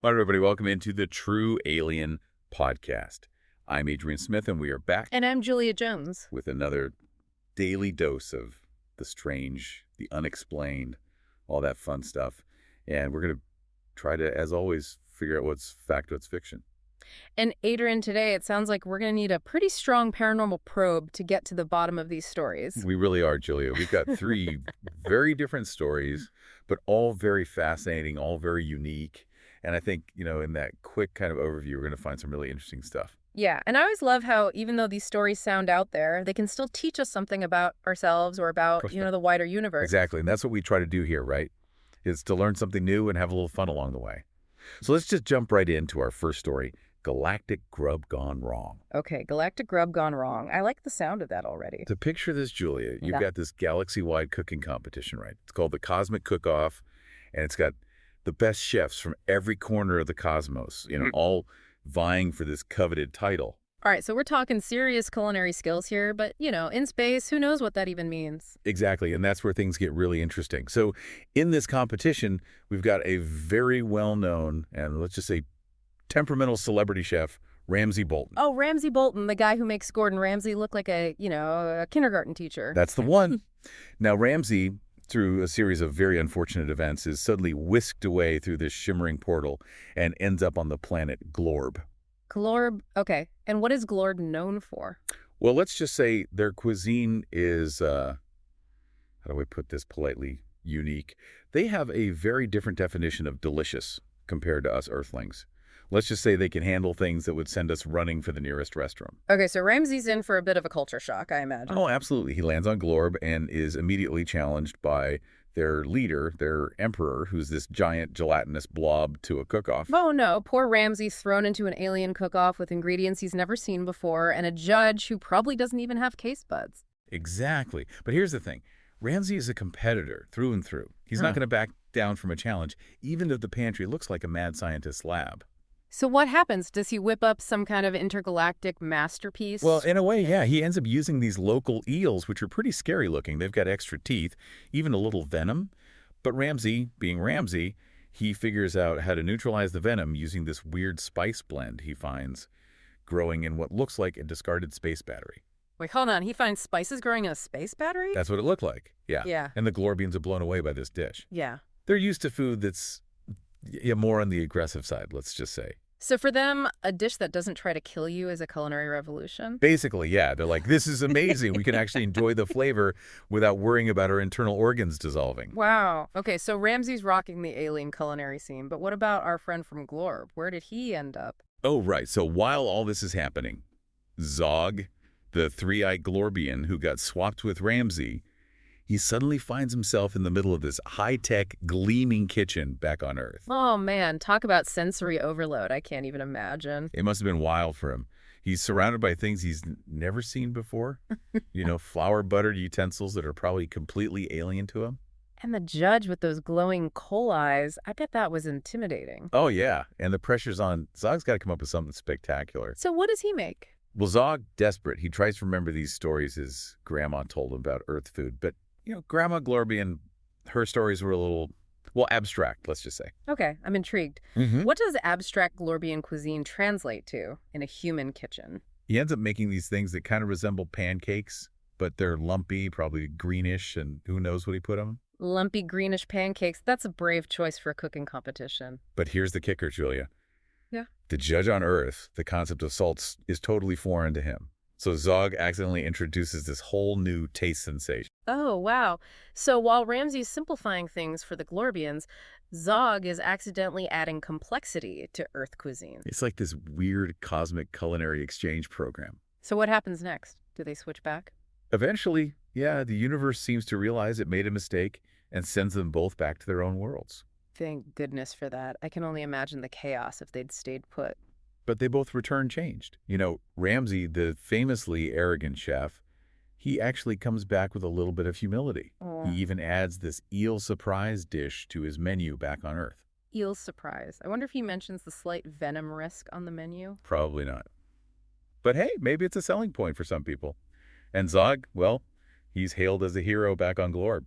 All right, everybody, welcome into the True Alien Podcast. I'm Adrian Smith, and we are back And I'm Julia Jones. with another daily dose of the strange, the unexplained, all that fun stuff. And we're going to try to, as always, figure out what's fact, what's fiction. And Adrian, today it sounds like we're going to need a pretty strong paranormal probe to get to the bottom of these stories. We really are, Julia. We've got three very different stories, but all very fascinating, all very unique. And I think, in that quick kind of overview, we're going to find some really interesting stuff. Yeah, and I always love how even though these stories sound out there, they can still teach us something about ourselves or about, the wider universe. Exactly. And that's what we try to do here, right? Is to learn something new and have a little fun along the way. So let's just jump right into our first story, Galactic Grub Gone Wrong. Okay, Galactic Grub Gone Wrong. I like the sound of that already. To picture this, Julia, you've Yeah. got this galaxy-wide cooking competition, right? It's called the Cosmic Cook-Off, and it's got the best chefs from every corner of the cosmos, all vying for this coveted title. All right, so we're talking serious culinary skills here, but, in space, who knows what that even means? Exactly, and that's where things get really interesting. So in this competition, we've got a very well-known, and let's just say temperamental celebrity chef, Ramsay Bolton. Oh, Ramsay Bolton, the guy who makes Gordon Ramsay look like a kindergarten teacher. That's the one. Now, Ramsay, through a series of very unfortunate events, is suddenly whisked away through this shimmering portal and ends up on the planet Glorb. Glorb, okay. And what is Glorb known for? Well, let's just say their cuisine is, how do I put this politely, unique. They have a very different definition of delicious compared to us Earthlings. Let's just say they can handle things that would send us running for the nearest restroom. Okay, so Ramsay's in for a bit of a culture shock, I imagine. Oh, absolutely. He lands on Glorb and is immediately challenged by their leader, their emperor, who's this giant gelatinous blob to a cook-off. Oh no, poor Ramsay's thrown into an alien cook-off with ingredients he's never seen before and a judge who probably doesn't even have taste buds. Exactly. But here's the thing. Ramsay is a competitor through and through. He's not going to back down from a challenge, even if the pantry looks like a mad scientist's lab. So what happens? Does he whip up some kind of intergalactic masterpiece? Well, in a way, yeah. He ends up using these local eels, which are pretty scary looking. They've got extra teeth, even a little venom. But Ramsay, being Ramsay, he figures out how to neutralize the venom using this weird spice blend he finds growing in what looks like a discarded space battery. Wait, hold on. He finds spices growing in a space battery? That's what it looked like, yeah. Yeah. And the Glorbians are blown away by this dish. Yeah. They're used to food that's more on the aggressive side, let's just say. So for them, a dish that doesn't try to kill you is a culinary revolution? Basically, yeah. They're like, this is amazing. We can actually enjoy the flavor without worrying about our internal organs dissolving. Wow. Okay, so Ramsay's rocking the alien culinary scene, but what about our friend from Glorb? Where did he end up? Oh, right. So while all this is happening, Zog, the three-eyed Glorbian who got swapped with Ramsay, he suddenly finds himself in the middle of this high-tech, gleaming kitchen back on Earth. Oh man, talk about sensory overload. I can't even imagine. It must have been wild for him. He's surrounded by things he's never seen before. Flour-buttered utensils that are probably completely alien to him. And the judge with those glowing coal eyes, I bet that was intimidating. Oh, yeah. And the pressure's on. Zog's got to come up with something spectacular. So what does he make? Well, Zog, desperate, he tries to remember these stories his grandma told him about Earth food. But, Grandma Glorbian, her stories were a little, abstract, let's just say. Okay, I'm intrigued. What does abstract Glorbian cuisine translate to in a human kitchen? He ends up making these things that kind of resemble pancakes, but they're lumpy, probably greenish, and who knows what he put on them. Lumpy greenish pancakes. That's a brave choice for a cooking competition. But here's the kicker, Julia. Yeah. The judge on Earth, the concept of salts is totally foreign to him. So Zog accidentally introduces this whole new taste sensation. Oh, wow. So while Ramsay's simplifying things for the Glorbians, Zog is accidentally adding complexity to Earth cuisine. It's like this weird cosmic culinary exchange program. So what happens next? Do they switch back? Eventually, yeah, the universe seems to realize it made a mistake and sends them both back to their own worlds. Thank goodness for that. I can only imagine the chaos if they'd stayed put. But they both return changed. Ramsay, the famously arrogant chef, he actually comes back with a little bit of humility. He even adds this eel surprise dish to his menu back on Earth. Eel surprise. I wonder if he mentions the slight venom risk on the menu. Probably not. But hey, maybe it's a selling point for some people. And Zog, well, he's hailed as a hero back on Glorb.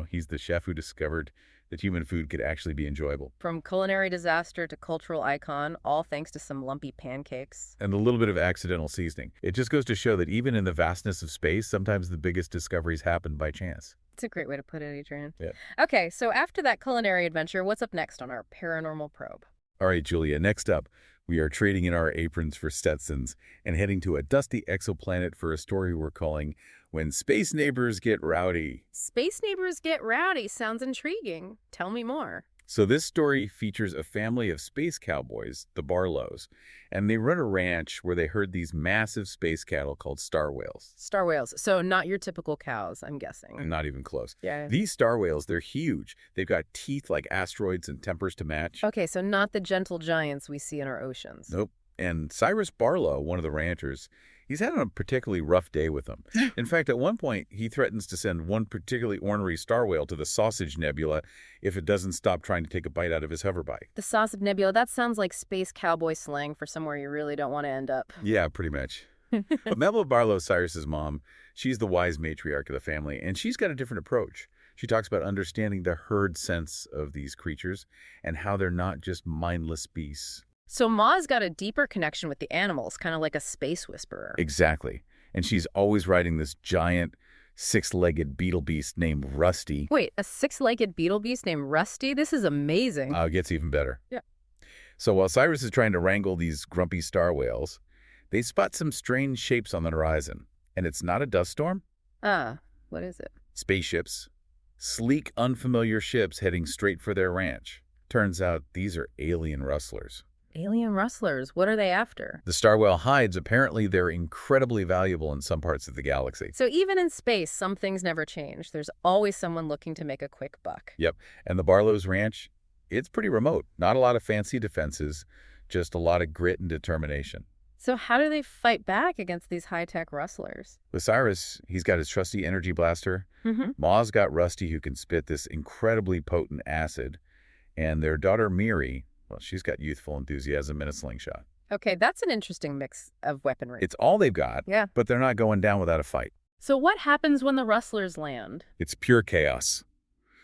He's the chef who discovered that human food could actually be enjoyable. From culinary disaster to cultural icon, all thanks to some lumpy pancakes. And a little bit of accidental seasoning. It just goes to show that even in the vastness of space, sometimes the biggest discoveries happen by chance. It's a great way to put it, Adrian. Yeah. Okay, so after that culinary adventure, what's up next on our paranormal probe? All right, Julia, next up, we are trading in our aprons for Stetsons and heading to a dusty exoplanet for a story we're calling When Space Neighbors Get Rowdy. Space neighbors get rowdy sounds intriguing. Tell me more. So this story features a family of space cowboys, the Barlows, and they run a ranch where they herd these massive space cattle called star whales. Star whales. So not your typical cows, I'm guessing. Not even close. Yeah. These star whales, they're huge. They've got teeth like asteroids and tempers to match. Okay, so not the gentle giants we see in our oceans. Nope. And Cyrus Barlow, one of the ranchers, he's had a particularly rough day with them. In fact, at one point, he threatens to send one particularly ornery star whale to the Sausage Nebula if it doesn't stop trying to take a bite out of his hoverbike. The Sausage Nebula, that sounds like space cowboy slang for somewhere you really don't want to end up. Yeah, pretty much. But Melba Barlow, Cyrus's mom, she's the wise matriarch of the family, and she's got a different approach. She talks about understanding the herd sense of these creatures and how they're not just mindless beasts. So Ma's got a deeper connection with the animals, kind of like a space whisperer. Exactly. And she's always riding this giant, six-legged beetle beast named Rusty. Wait, a six-legged beetle beast named Rusty? This is amazing. It gets even better. Yeah. So while Cyrus is trying to wrangle these grumpy star whales, they spot some strange shapes on the horizon. And it's not a dust storm. What is it? Spaceships. Sleek, unfamiliar ships heading straight for their ranch. Turns out these are alien rustlers. Alien rustlers. What are they after? The star whale hides, apparently they're incredibly valuable in some parts of the galaxy. So even in space, some things never change. There's always someone looking to make a quick buck. Yep. And the Barlow's ranch, it's pretty remote. Not a lot of fancy defenses, just a lot of grit and determination. So how do they fight back against these high-tech rustlers? With Cyrus, he's got his trusty energy blaster. Mm-hmm. Ma's got Rusty, who can spit this incredibly potent acid. And their daughter, Miri, well, she's got youthful enthusiasm and a slingshot. Okay, that's an interesting mix of weaponry. It's all they've got, Yeah. but they're not going down without a fight. So what happens when the rustlers land? It's pure chaos.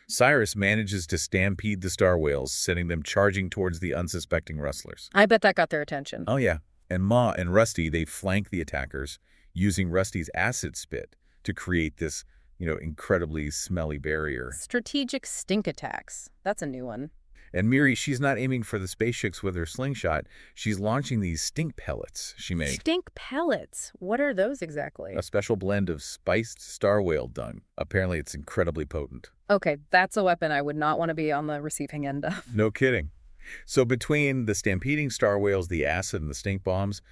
Cyrus manages to stampede the star whales, sending them charging towards the unsuspecting rustlers. I bet that got their attention. Oh, yeah. And Ma and Rusty, they flank the attackers using Rusty's acid spit to create this, incredibly smelly barrier. Strategic stink attacks. That's a new one. And Miri, she's not aiming for the spaceships with her slingshot. She's launching these stink pellets she made. Stink pellets? What are those exactly? A special blend of spiced star whale dung. Apparently, it's incredibly potent. Okay, that's a weapon I would not want to be on the receiving end of. No kidding. So between the stampeding star whales, the acid, and the stink bombs,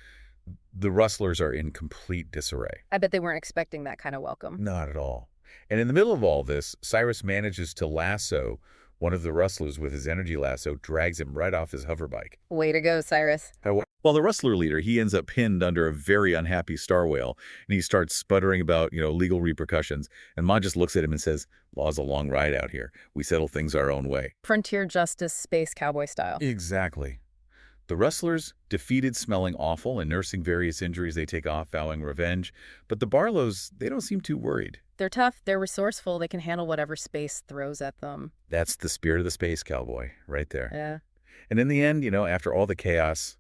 the rustlers are in complete disarray. I bet they weren't expecting that kind of welcome. Not at all. And in the middle of all this, Cyrus manages to lasso one of the rustlers with his energy lasso, drags him right off his hoverbike. Way to go, Cyrus. Well, the rustler leader, he ends up pinned under a very unhappy star whale, and he starts sputtering about, legal repercussions. And Ma just looks at him and says, "Law's a long ride out here. We settle things our own way." Frontier justice, space cowboy style. Exactly. The rustlers, defeated, smelling awful, and nursing various injuries, they take off, vowing revenge. But the Barlows, they don't seem too worried. They're tough, they're resourceful, they can handle whatever space throws at them. That's the spirit of the space cowboy, right there. Yeah. And in the end, after all the chaos,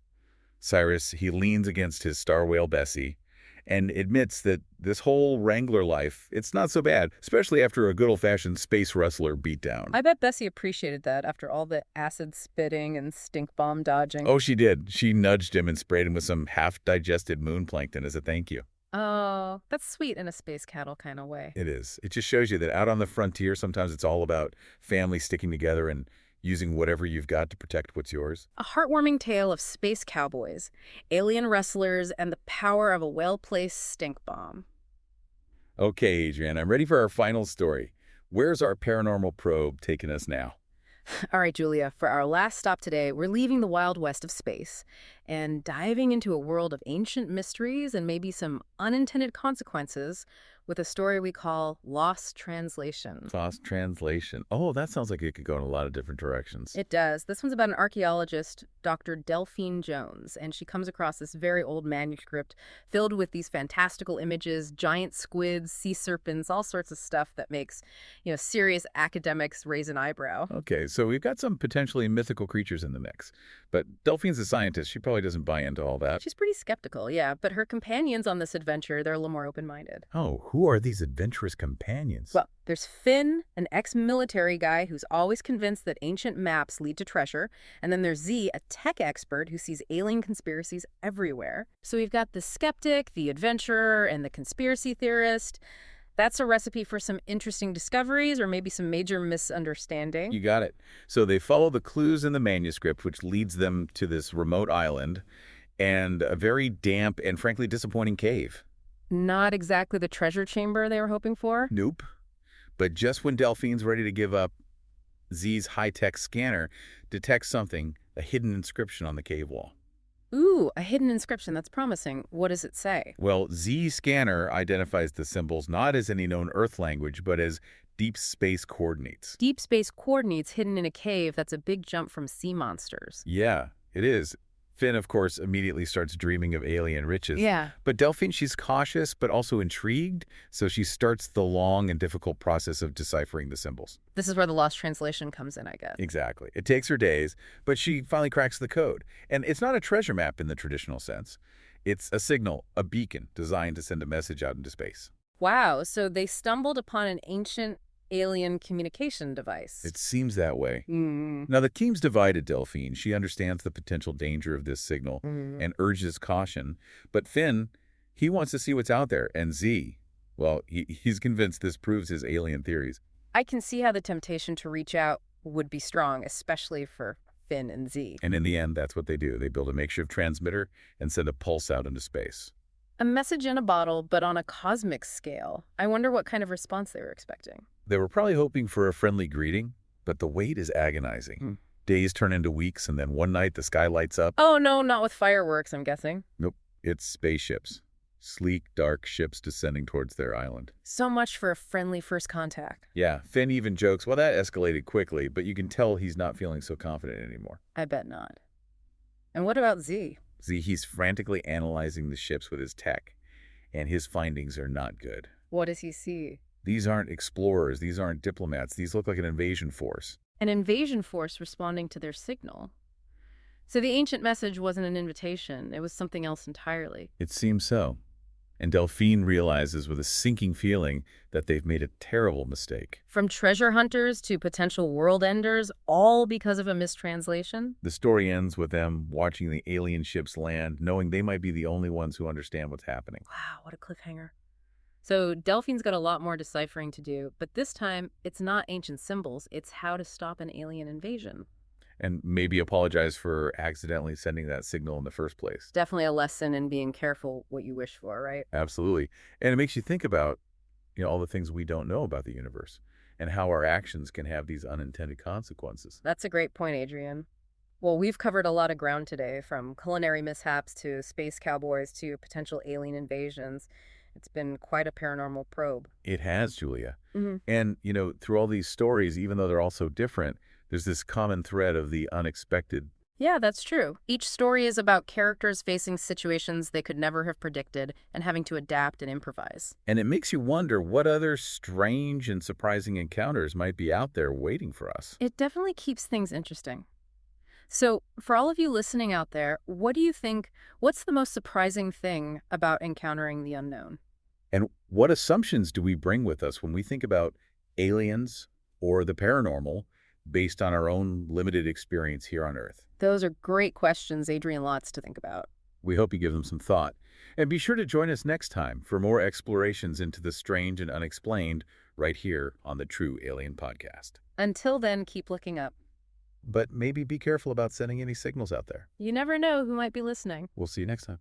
Cyrus, he leans against his star whale Bessie and admits that this whole wrangler life, it's not so bad, especially after a good old-fashioned space rustler beatdown. I bet Bessie appreciated that after all the acid spitting and stink bomb dodging. Oh, she did. She nudged him and sprayed him with some half-digested moon plankton as a thank you. Oh, that's sweet in a space cattle kind of way. It is. It just shows you that out on the frontier, sometimes it's all about family sticking together and using whatever you've got to protect what's yours. A heartwarming tale of space cowboys, alien wrestlers, and the power of a well-placed stink bomb. Okay, Adrian, I'm ready for our final story. Where's our paranormal probe taking us now? All right, Julia, for our last stop today, we're leaving the Wild West of space and diving into a world of ancient mysteries and maybe some unintended consequences with a story we call Lost Translation. Lost translation. Oh, that sounds like it could go in a lot of different directions. It does. This one's about an archaeologist, Dr. Delphine Jones, and she comes across this very old manuscript filled with these fantastical images, giant squids, sea serpents, all sorts of stuff that makes, serious academics raise an eyebrow. Okay, so we've got some potentially mythical creatures in the mix. But Delphine's a scientist. She probably doesn't buy into all that. She's pretty skeptical, yeah, but her companions on this adventure, they're a little more open-minded. Oh, who are these adventurous companions? Well, there's Finn, an ex-military guy who's always convinced that ancient maps lead to treasure. And then there's Z, a tech expert who sees alien conspiracies everywhere. So we've got the skeptic, the adventurer, and the conspiracy theorist. That's a recipe for some interesting discoveries or maybe some major misunderstanding. You got it. So they follow the clues in the manuscript, which leads them to this remote island and a very damp and frankly disappointing cave. Not exactly the treasure chamber they were hoping for. Nope. But just when Delphine's ready to give up, Z's high-tech scanner detects something, a hidden inscription on the cave wall. Ooh, a hidden inscription. That's promising. What does it say? Well, Z's scanner identifies the symbols not as any known Earth language, but as deep space coordinates. Deep space coordinates hidden in a cave. That's a big jump from sea monsters. Yeah, it is. Finn, of course, immediately starts dreaming of alien riches. Yeah. But Delphine, she's cautious but also intrigued, so she starts the long and difficult process of deciphering the symbols. This is where the lost translation comes in, I guess. Exactly. It takes her days, but she finally cracks the code. And it's not a treasure map in the traditional sense. It's a signal, a beacon designed to send a message out into space. Wow, so they stumbled upon an ancient alien communication device. It seems that way. Mm. Now, the team's divided, Delphine. She understands the potential danger of this signal and urges caution. But Finn, he wants to see what's out there. And Z, well, he's convinced this proves his alien theories. I can see how the temptation to reach out would be strong, especially for Finn and Z. And in the end, that's what they do. They build a makeshift transmitter and send a pulse out into space. A message in a bottle, but on a cosmic scale. I wonder what kind of response they were expecting. They were probably hoping for a friendly greeting, but the wait is agonizing. Days turn into weeks, and then one night the sky lights up. Oh, no, not with fireworks, I'm guessing. Nope, it's spaceships. Sleek, dark ships descending towards their island. So much for a friendly first contact. Yeah, Finn even jokes, well, that escalated quickly, but you can tell he's not feeling so confident anymore. I bet not. And what about Z? Z, he's frantically analyzing the ships with his tech, and his findings are not good. What does he see? These aren't explorers. These aren't diplomats. These look like an invasion force. An invasion force responding to their signal. So the ancient message wasn't an invitation. It was something else entirely. It seems so. And Delphine realizes with a sinking feeling that they've made a terrible mistake. From treasure hunters to potential world enders, all because of a mistranslation? The story ends with them watching the alien ships land, knowing they might be the only ones who understand what's happening. Wow, what a cliffhanger. So Delphine's got a lot more deciphering to do, but this time it's not ancient symbols, it's how to stop an alien invasion. And maybe apologize for accidentally sending that signal in the first place. Definitely a lesson in being careful what you wish for, right? Absolutely. And it makes you think about, all the things we don't know about the universe and how our actions can have these unintended consequences. That's a great point, Adrian. Well, we've covered a lot of ground today, from culinary mishaps to space cowboys to potential alien invasions. It's been quite a paranormal probe. It has, Julia. Mm-hmm. And, through all these stories, even though they're all so different, there's this common thread of the unexpected. Yeah, that's true. Each story is about characters facing situations they could never have predicted and having to adapt and improvise. And it makes you wonder what other strange and surprising encounters might be out there waiting for us. It definitely keeps things interesting. So, for all of you listening out there, what do you think, what's the most surprising thing about encountering the unknown? And what assumptions do we bring with us when we think about aliens or the paranormal based on our own limited experience here on Earth? Those are great questions, Adrian, lots to think about. We hope you give them some thought. And be sure to join us next time for more explorations into the strange and unexplained right here on the True Alien Podcast. Until then, keep looking up. But maybe be careful about sending any signals out there. You never know who might be listening. We'll see you next time.